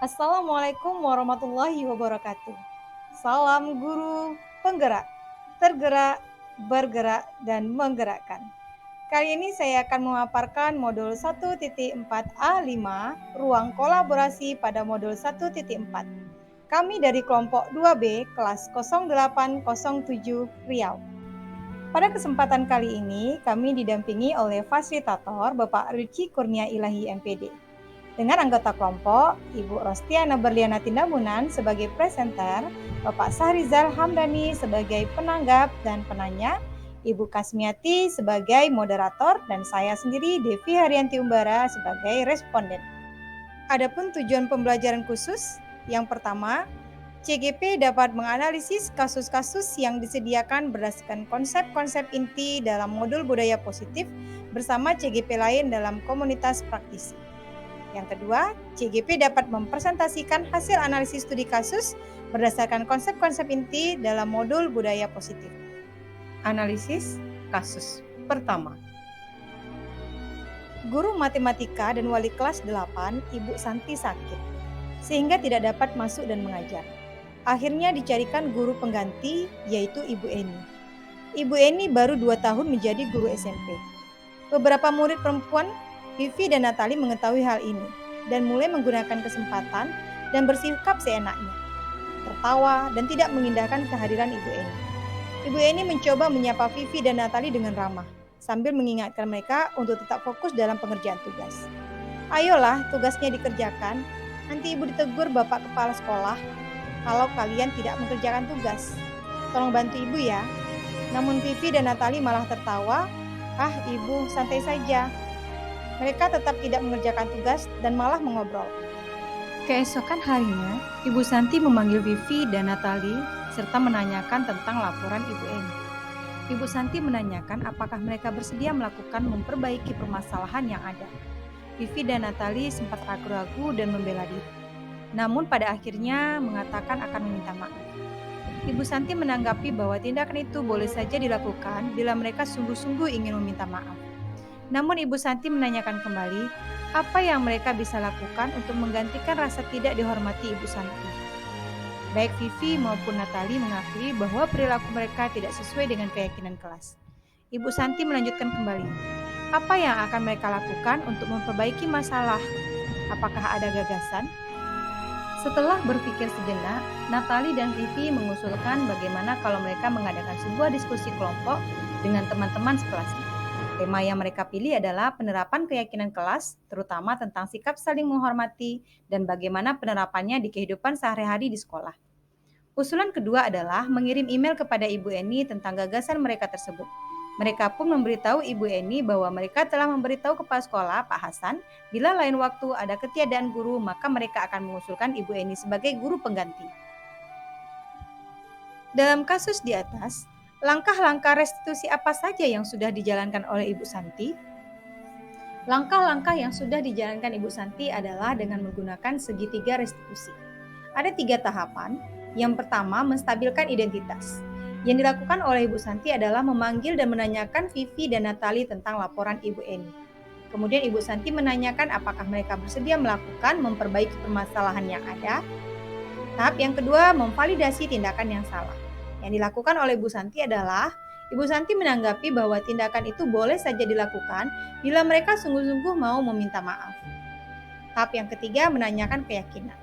Assalamualaikum warahmatullahi wabarakatuh. Salam guru penggerak, tergerak, bergerak, dan menggerakkan. Kali ini saya akan memaparkan modul 1.4A5, ruang kolaborasi pada modul 1.4. Kami dari kelompok 2B, kelas 0807 Riau. Pada kesempatan kali ini, kami didampingi oleh fasilitator Bapak Riki Kurnia Ilahi MPD. Dengan anggota kelompok, Ibu Rostiana Berliana Tindamunan sebagai presenter, Bapak Sahrizal Hamdani sebagai penanggap dan penanya, Ibu Kasmiati sebagai moderator, dan saya sendiri Devi Haryanti Umbara sebagai responden. Adapun tujuan pembelajaran khusus, yang pertama, CGP dapat menganalisis kasus-kasus yang disediakan berdasarkan konsep-konsep inti dalam modul budaya positif bersama CGP lain dalam komunitas praktisi. Yang kedua, CGP dapat mempresentasikan hasil analisis studi kasus berdasarkan konsep-konsep inti dalam modul budaya positif. Analisis kasus pertama. Guru matematika dan wali kelas 8, Ibu Santi sakit, sehingga tidak dapat masuk dan mengajar. Akhirnya dicarikan guru pengganti, yaitu Ibu Eni. Ibu Eni baru 2 tahun menjadi guru SMP. Beberapa murid perempuan, Vivi dan Natali, mengetahui hal ini dan mulai menggunakan kesempatan dan bersikap seenaknya, tertawa dan tidak mengindahkan kehadiran Ibu Eni. Ibu Eni mencoba menyapa Vivi dan Natali dengan ramah, sambil mengingatkan mereka untuk tetap fokus dalam pengerjaan tugas. Ayolah, tugasnya dikerjakan, nanti Ibu ditegur Bapak Kepala Sekolah kalau kalian tidak mengerjakan tugas. Tolong bantu Ibu ya. Namun Vivi dan Natali malah tertawa, Ibu, santai saja. Mereka tetap tidak mengerjakan tugas dan malah mengobrol. Keesokan harinya, Ibu Santi memanggil Vivi dan Natali serta menanyakan tentang laporan Ibu Eni. Ibu Santi menanyakan apakah mereka bersedia melakukan memperbaiki permasalahan yang ada. Vivi dan Natali sempat ragu-ragu dan membela diri. Namun pada akhirnya mengatakan akan meminta maaf. Ibu Santi menanggapi bahwa tindakan itu boleh saja dilakukan bila mereka sungguh-sungguh ingin meminta maaf. Namun Ibu Santi menanyakan kembali, apa yang mereka bisa lakukan untuk menggantikan rasa tidak dihormati Ibu Santi. Baik Vivi maupun Natali mengakui bahwa perilaku mereka tidak sesuai dengan keyakinan kelas. Ibu Santi melanjutkan kembali, apa yang akan mereka lakukan untuk memperbaiki masalah? Apakah ada gagasan? Setelah berpikir sejenak, Natali dan Vivi mengusulkan bagaimana kalau mereka mengadakan sebuah diskusi kelompok dengan teman-teman sekelasnya. Tema yang mereka pilih adalah penerapan keyakinan kelas, terutama tentang sikap saling menghormati dan bagaimana penerapannya di kehidupan sehari-hari di sekolah. Usulan kedua adalah mengirim email kepada Ibu Eni tentang gagasan mereka tersebut. Mereka pun memberitahu Ibu Eni bahwa mereka telah memberitahu kepala sekolah, Pak Hasan, bila lain waktu ada ketiadaan guru, maka mereka akan mengusulkan Ibu Eni sebagai guru pengganti. Dalam kasus di atas, langkah-langkah restitusi apa saja yang sudah dijalankan oleh Ibu Santi? Langkah-langkah yang sudah dijalankan Ibu Santi adalah dengan menggunakan segitiga restitusi. Ada 3 tahapan. Yang pertama, menstabilkan identitas. Yang dilakukan oleh Ibu Santi adalah memanggil dan menanyakan Vivi dan Natali tentang laporan Ibu Eni. Kemudian Ibu Santi menanyakan apakah mereka bersedia melakukan memperbaiki permasalahan yang ada. Tahap yang kedua, memvalidasi tindakan yang salah. Yang dilakukan oleh Ibu Santi adalah, Ibu Santi menanggapi bahwa tindakan itu boleh saja dilakukan bila mereka sungguh-sungguh mau meminta maaf. Tahap yang ketiga, menanyakan keyakinan.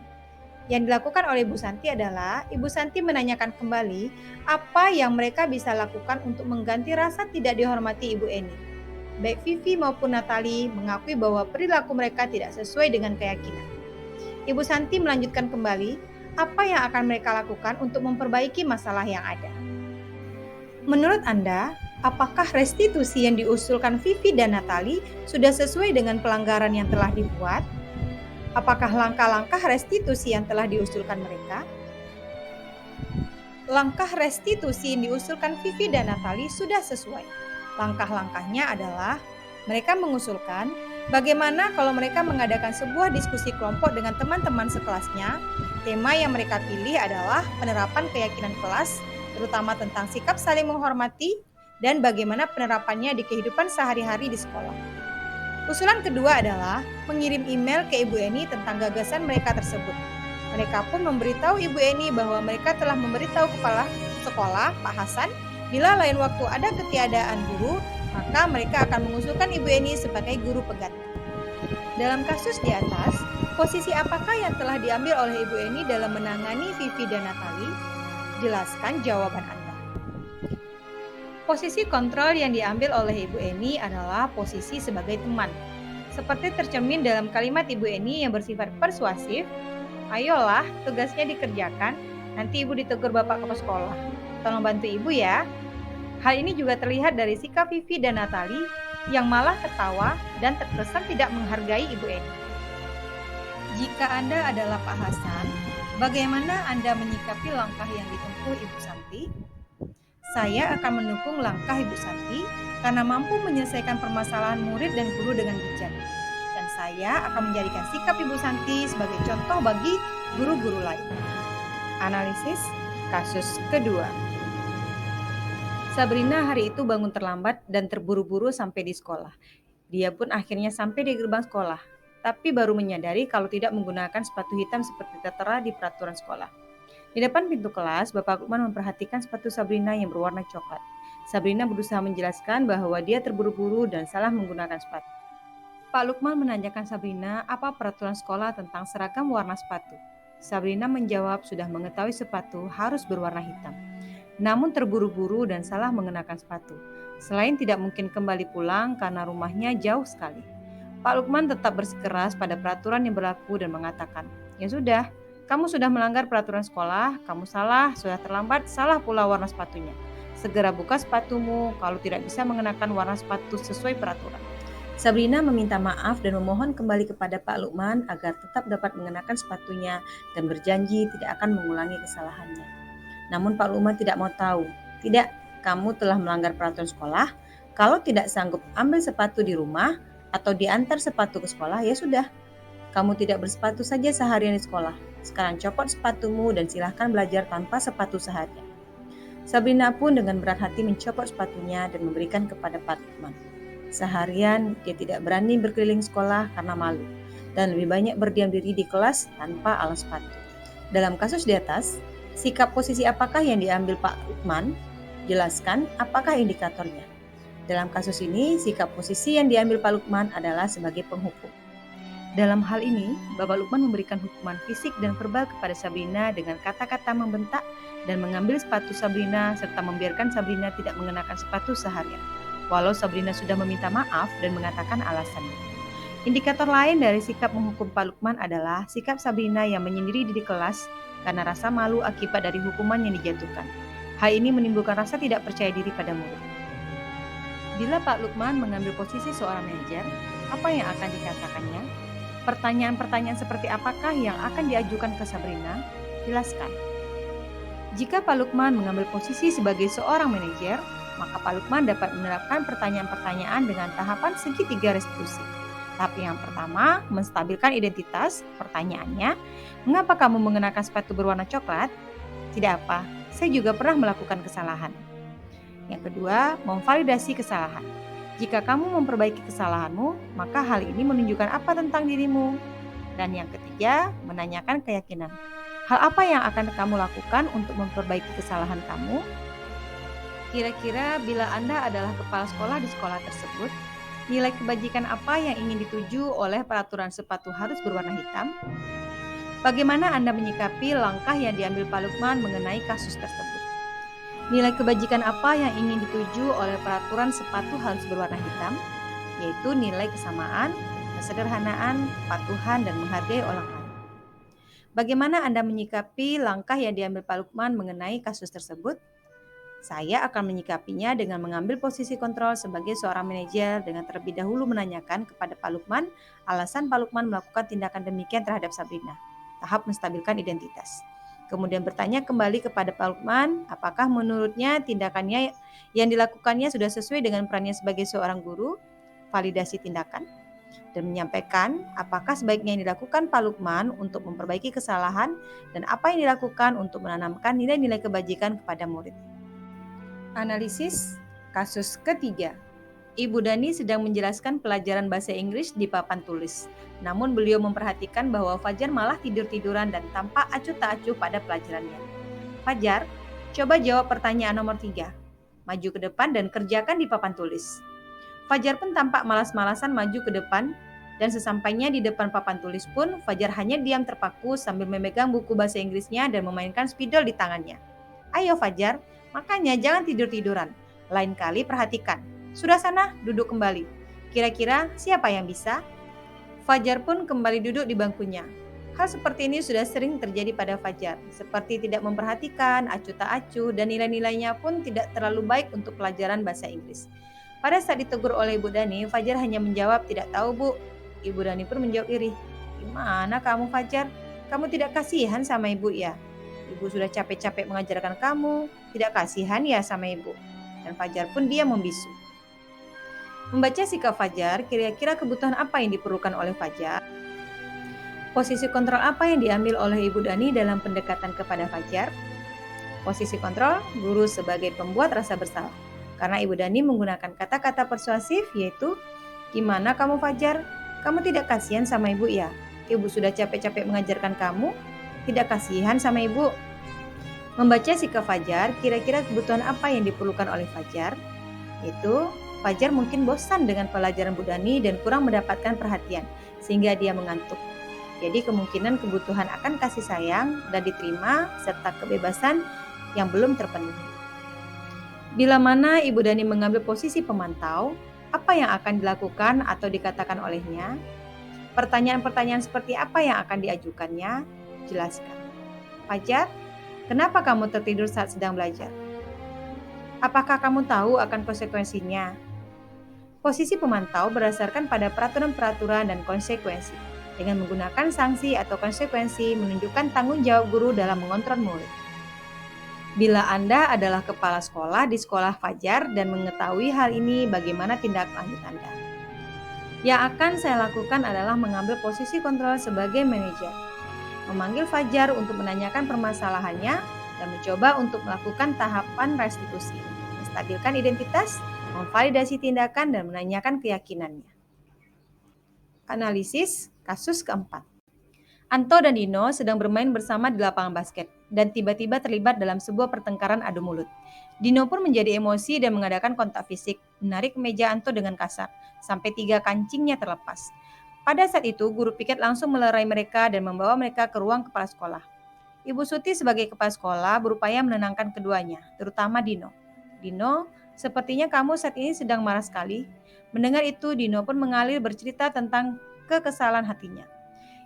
Yang dilakukan oleh Ibu Santi adalah, Ibu Santi menanyakan kembali apa yang mereka bisa lakukan untuk mengganti rasa tidak dihormati Ibu Eni. Baik Vivi maupun Natali mengakui bahwa perilaku mereka tidak sesuai dengan keyakinan. Ibu Santi melanjutkan kembali, apa yang akan mereka lakukan untuk memperbaiki masalah yang ada. Menurut Anda, apakah restitusi yang diusulkan Vivi dan Natali sudah sesuai dengan pelanggaran yang telah dibuat? Apakah langkah-langkah restitusi yang telah diusulkan mereka? Langkah restitusi yang diusulkan Vivi dan Natali sudah sesuai. Langkah-langkahnya adalah, mereka mengusulkan bagaimana kalau mereka mengadakan sebuah diskusi kelompok dengan teman-teman sekelasnya. Tema yang mereka pilih adalah penerapan keyakinan kelas, terutama tentang sikap saling menghormati dan bagaimana penerapannya di kehidupan sehari-hari di sekolah. Usulan kedua adalah mengirim email ke Ibu Eni tentang gagasan mereka tersebut. Mereka pun memberitahu Ibu Eni bahwa mereka telah memberitahu kepala sekolah, Pak Hasan, bila lain waktu ada ketiadaan guru, maka mereka akan mengusulkan Ibu Eni sebagai guru pengganti. Dalam kasus di atas, posisi apakah yang telah diambil oleh Ibu Eni dalam menangani Vivi dan Natali? Jelaskan jawaban Anda. Posisi kontrol yang diambil oleh Ibu Eni adalah posisi sebagai teman. Seperti tercermin dalam kalimat Ibu Eni yang bersifat persuasif, "Ayolah, tugasnya dikerjakan, nanti Ibu ditegur Bapak kepala sekolah. Tolong bantu Ibu ya." Hal ini juga terlihat dari sikap Vivi dan Natali yang malah ketawa dan terkesan tidak menghargai Ibu Eni. Jika Anda adalah Pak Hasan, bagaimana Anda menyikapi langkah yang ditempuh Ibu Santi? Saya akan mendukung langkah Ibu Santi karena mampu menyelesaikan permasalahan murid dan guru dengan bijak. Dan saya akan menjadikan sikap Ibu Santi sebagai contoh bagi guru-guru lain. Analisis kasus kedua. Sabrina hari itu bangun terlambat dan terburu-buru sampai di sekolah. Dia pun akhirnya sampai di gerbang sekolah, tapi baru menyadari kalau tidak menggunakan sepatu hitam seperti tertera di peraturan sekolah. Di depan pintu kelas, Bapak Lukman memperhatikan sepatu Sabrina yang berwarna coklat. Sabrina berusaha menjelaskan bahwa dia terburu-buru dan salah menggunakan sepatu. Pak Lukman menanyakan Sabrina apa peraturan sekolah tentang seragam warna sepatu. Sabrina menjawab sudah mengetahui sepatu harus berwarna hitam, namun terburu-buru dan salah mengenakan sepatu. Selain tidak mungkin kembali pulang karena rumahnya jauh sekali. Pak Lukman tetap bersikeras pada peraturan yang berlaku dan mengatakan, "Ya sudah, kamu sudah melanggar peraturan sekolah, kamu salah, sudah terlambat, salah pula warna sepatunya. Segera buka sepatumu kalau tidak bisa mengenakan warna sepatu sesuai peraturan." Sabrina meminta maaf dan memohon kembali kepada Pak Lukman agar tetap dapat mengenakan sepatunya dan berjanji tidak akan mengulangi kesalahannya. Namun Pak Lukman tidak mau tahu. "Tidak, kamu telah melanggar peraturan sekolah. Kalau tidak sanggup ambil sepatu di rumah atau diantar sepatu ke sekolah, ya sudah. Kamu tidak bersepatu saja seharian di sekolah. Sekarang copot sepatumu dan silahkan belajar tanpa sepatu seharian." Sabrina pun dengan berat hati mencopot sepatunya dan memberikan kepada Pak Lukman. Seharian dia tidak berani berkeliling sekolah karena malu dan lebih banyak berdiam diri di kelas tanpa alas sepatu. Dalam kasus di atas, sikap posisi apakah yang diambil Pak Lukman? Jelaskan apakah indikatornya. Dalam kasus ini, sikap posisi yang diambil Pak Lukman adalah sebagai penghukum. Dalam hal ini, Bapak Lukman memberikan hukuman fisik dan verbal kepada Sabrina dengan kata-kata membentak dan mengambil sepatu Sabrina serta membiarkan Sabrina tidak mengenakan sepatu seharian, walau Sabrina sudah meminta maaf dan mengatakan alasannya. Indikator lain dari sikap menghukum Pak Lukman adalah sikap Sabrina yang menyendiri di kelas karena rasa malu akibat dari hukuman yang dijatuhkan. Hal ini menimbulkan rasa tidak percaya diri pada murid. Bila Pak Lukman mengambil posisi seorang manajer, apa yang akan dikatakannya? Pertanyaan-pertanyaan seperti apakah yang akan diajukan ke Sabrina? Jelaskan. Jika Pak Lukman mengambil posisi sebagai seorang manajer, maka Pak Lukman dapat menerapkan pertanyaan-pertanyaan dengan tahapan segitiga restitusi. Tahap yang pertama, menstabilkan identitas. Pertanyaannya, "Mengapa kamu mengenakan sepatu berwarna coklat?" "Tidak apa, saya juga pernah melakukan kesalahan." Yang kedua, memvalidasi kesalahan. Jika kamu memperbaiki kesalahanmu, maka hal ini menunjukkan apa tentang dirimu. Dan yang ketiga, menanyakan keyakinan. Hal apa yang akan kamu lakukan untuk memperbaiki kesalahan kamu? Kira-kira bila Anda adalah kepala sekolah di sekolah tersebut, nilai kebajikan apa yang ingin dituju oleh peraturan sepatu harus berwarna hitam? Bagaimana Anda menyikapi langkah yang diambil Pak Lukman mengenai kasus tersebut? Nilai kebajikan apa yang ingin dituju oleh peraturan sepatu harus berwarna hitam? Yaitu nilai kesamaan, kesederhanaan, kepatuhan, dan menghargai orang lain. Bagaimana Anda menyikapi langkah yang diambil Pak Lukman mengenai kasus tersebut? Saya akan menyikapinya dengan mengambil posisi kontrol sebagai seorang manajer dengan terlebih dahulu menanyakan kepada Pak Lukman alasan Pak Lukman melakukan tindakan demikian terhadap Sabrina. Tahap menstabilkan identitas. Kemudian bertanya kembali kepada Pak Lukman, apakah menurutnya tindakannya yang dilakukannya sudah sesuai dengan perannya sebagai seorang guru, validasi tindakan, dan menyampaikan apakah sebaiknya yang dilakukan Pak Lukman untuk memperbaiki kesalahan dan apa yang dilakukan untuk menanamkan nilai-nilai kebajikan kepada murid. Analisis kasus ketiga. Ibu Dani sedang menjelaskan pelajaran bahasa Inggris di papan tulis. Namun beliau memperhatikan bahwa Fajar malah tidur-tiduran dan tampak acuh tak acuh pada pelajarannya. Fajar, coba jawab pertanyaan nomor 3. Maju ke depan dan kerjakan di papan tulis. Fajar pun tampak malas-malasan maju ke depan, dan sesampainya di depan papan tulis pun Fajar hanya diam terpaku sambil memegang buku bahasa Inggrisnya dan memainkan spidol di tangannya. Ayo Fajar, makanya jangan tidur-tiduran. Lain kali perhatikan. Sudah sana, duduk kembali. Kira-kira siapa yang bisa? Fajar pun kembali duduk di bangkunya. Hal seperti ini sudah sering terjadi pada Fajar, seperti tidak memperhatikan, acuh tak acuh, dan nilai-nilainya pun tidak terlalu baik untuk pelajaran bahasa Inggris. Pada saat ditegur oleh Ibu Dani, Fajar hanya menjawab, "Tidak tahu, Bu." Ibu Dani pun menjawab iri, "Gimana kamu, Fajar? Kamu tidak kasihan sama Ibu ya? Ibu sudah capek-capek mengajarkan kamu, tidak kasihan ya sama Ibu?" Dan Fajar pun diam membisu. Membaca sikap Fajar, kira-kira kebutuhan apa yang diperlukan oleh Fajar? Posisi kontrol apa yang diambil oleh Ibu Dani dalam pendekatan kepada Fajar? Posisi kontrol, guru sebagai pembuat rasa bersalah. Karena Ibu Dani menggunakan kata-kata persuasif yaitu, "Gimana kamu Fajar? Kamu tidak kasihan sama Ibu ya? Ibu sudah capek-capek mengajarkan kamu, tidak kasihan sama Ibu?" Membaca sikap Fajar, kira-kira kebutuhan apa yang diperlukan oleh Fajar? Yaitu, Fajar mungkin bosan dengan pelajaran Bu Dani dan kurang mendapatkan perhatian, sehingga dia mengantuk. Jadi kemungkinan kebutuhan akan kasih sayang dan diterima serta kebebasan yang belum terpenuhi. Bila mana Ibu Dani mengambil posisi pemantau, apa yang akan dilakukan atau dikatakan olehnya? Pertanyaan-pertanyaan seperti apa yang akan diajukannya? Jelaskan. Fajar, kenapa kamu tertidur saat sedang belajar? Apakah kamu tahu akan konsekuensinya? Posisi pemantau berdasarkan pada peraturan-peraturan dan konsekuensi. Dengan menggunakan sanksi atau konsekuensi menunjukkan tanggung jawab guru dalam mengontrol murid. Bila Anda adalah kepala sekolah di sekolah Fajar dan mengetahui hal ini, bagaimana tindak lanjut Anda? Yang akan saya lakukan adalah mengambil posisi kontrol sebagai manajer. Memanggil Fajar untuk menanyakan permasalahannya dan mencoba untuk melakukan tahapan restitusi. Menstabilkan identitas, memvalidasi tindakan dan menanyakan keyakinannya. Analisis kasus keempat. Anto dan Dino sedang bermain bersama di lapangan basket dan tiba-tiba terlibat dalam sebuah pertengkaran adu mulut. Dino pun menjadi emosi dan mengadakan kontak fisik, menarik meja Anto dengan kasar, sampai 3 kancingnya terlepas. Pada saat itu, guru piket langsung melerai mereka dan membawa mereka ke ruang kepala sekolah. Ibu Suti sebagai kepala sekolah berupaya menenangkan keduanya, terutama Dino. "Dino, sepertinya kamu saat ini sedang marah sekali." Mendengar itu, Dino pun mengalir bercerita tentang kekesalan hatinya.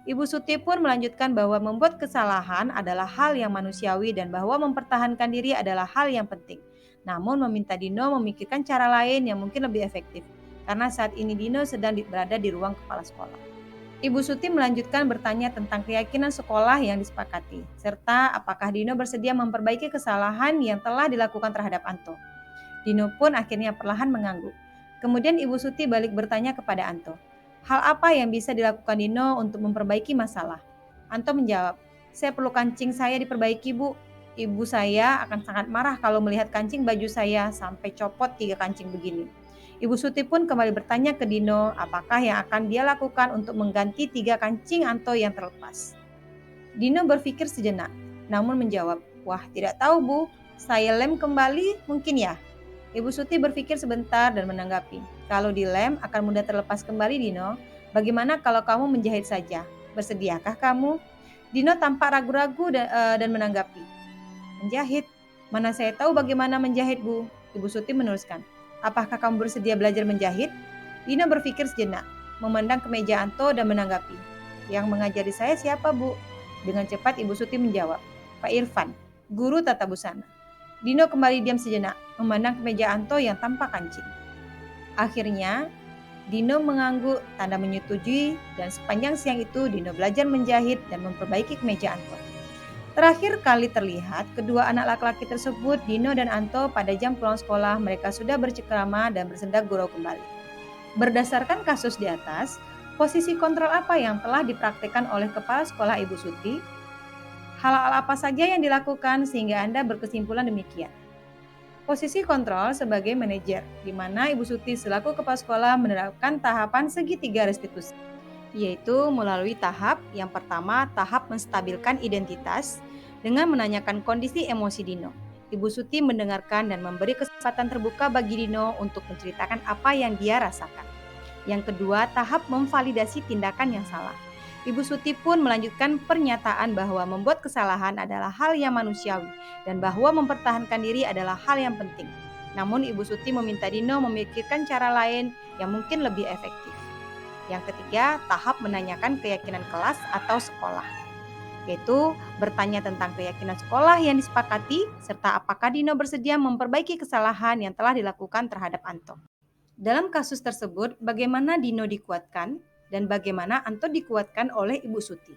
Ibu Suti pun melanjutkan bahwa membuat kesalahan adalah hal yang manusiawi dan bahwa mempertahankan diri adalah hal yang penting. Namun meminta Dino memikirkan cara lain yang mungkin lebih efektif, karena saat ini Dino sedang berada di ruang kepala sekolah. Ibu Suti melanjutkan bertanya tentang keyakinan sekolah yang disepakati, serta apakah Dino bersedia memperbaiki kesalahan yang telah dilakukan terhadap Anto. Dino pun akhirnya perlahan mengangguk. Kemudian Ibu Suti balik bertanya kepada Anto, hal apa yang bisa dilakukan Dino untuk memperbaiki masalah? Anto menjawab, "Saya perlu kancing saya diperbaiki, Bu. Ibu saya akan sangat marah kalau melihat kancing baju saya sampai copot 3 kancing begini." Ibu Suti pun kembali bertanya ke Dino apakah yang akan dia lakukan untuk mengganti 3 kancing Anto yang terlepas. Dino berpikir sejenak, namun menjawab, "Wah, tidak tahu Bu, saya lem kembali mungkin ya?" Ibu Suti berpikir sebentar dan menanggapi, "Kalau dilem akan mudah terlepas kembali Dino. Bagaimana kalau kamu menjahit saja? Bersediakah kamu?" Dino tampak ragu-ragu dan menanggapi, "Menjahit? Mana saya tahu bagaimana menjahit Bu." Ibu Suti meneruskan, "Apakah kamu bersedia belajar menjahit?" Dino berpikir sejenak, memandang ke meja Anto dan menanggapi, "Yang mengajari saya siapa Bu?" Dengan cepat Ibu Suti menjawab, "Pak Irfan, guru tata busana." Dino kembali diam sejenak, memandang ke meja Anto yang tampak kancing. Akhirnya, Dino mengangguk tanda menyetujui dan sepanjang siang itu Dino belajar menjahit dan memperbaiki kemeja Anto. Terakhir kali terlihat, kedua anak laki-laki tersebut, Dino dan Anto, pada jam pulang sekolah mereka sudah bercengkrama dan bersenda gurau kembali. Berdasarkan kasus di atas, posisi kontrol apa yang telah dipraktikkan oleh Kepala Sekolah Ibu Suti? Hal-hal apa saja yang dilakukan sehingga Anda berkesimpulan demikian? Posisi kontrol sebagai manajer, di mana Ibu Suti selaku kepala sekolah menerapkan tahapan segitiga restitusi, yaitu melalui tahap yang pertama, tahap menstabilkan identitas dengan menanyakan kondisi emosi Dino. Ibu Suti mendengarkan dan memberi kesempatan terbuka bagi Dino untuk menceritakan apa yang dia rasakan. Yang kedua, tahap memvalidasi tindakan yang salah. Ibu Suti pun melanjutkan pernyataan bahwa membuat kesalahan adalah hal yang manusiawi dan bahwa mempertahankan diri adalah hal yang penting. Namun Ibu Suti meminta Dino memikirkan cara lain yang mungkin lebih efektif. Yang ketiga, tahap menanyakan keyakinan kelas atau sekolah, yaitu bertanya tentang keyakinan sekolah yang disepakati serta apakah Dino bersedia memperbaiki kesalahan yang telah dilakukan terhadap Anto. Dalam kasus tersebut, bagaimana Dino dikuatkan dan bagaimana Anto dikuatkan oleh Ibu Suti.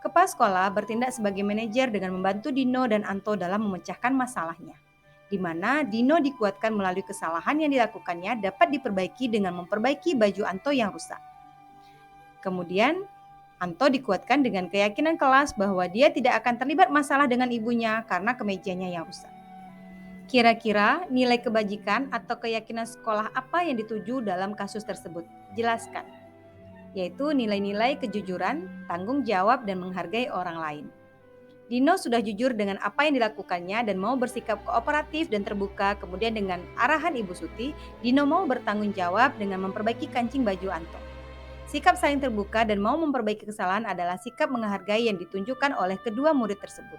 Kepala sekolah bertindak sebagai manajer dengan membantu Dino dan Anto dalam memecahkan masalahnya, di mana Dino dikuatkan melalui kesalahan yang dilakukannya dapat diperbaiki dengan memperbaiki baju Anto yang rusak. Kemudian, Anto dikuatkan dengan keyakinan kelas bahwa dia tidak akan terlibat masalah dengan ibunya karena kemejanya yang rusak. Kira-kira nilai kebajikan atau keyakinan sekolah apa yang dituju dalam kasus tersebut? Jelaskan. Yaitu nilai-nilai kejujuran, tanggung jawab, dan menghargai orang lain. Dino sudah jujur dengan apa yang dilakukannya dan mau bersikap kooperatif dan terbuka. Kemudian dengan arahan Ibu Suti, Dino mau bertanggung jawab dengan memperbaiki kancing baju Anto. Sikap saling terbuka dan mau memperbaiki kesalahan adalah sikap menghargai yang ditunjukkan oleh kedua murid tersebut.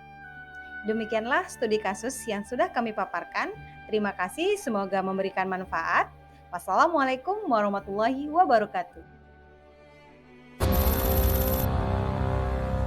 Demikianlah studi kasus yang sudah kami paparkan. Terima kasih, semoga memberikan manfaat. Wassalamualaikum warahmatullahi wabarakatuh.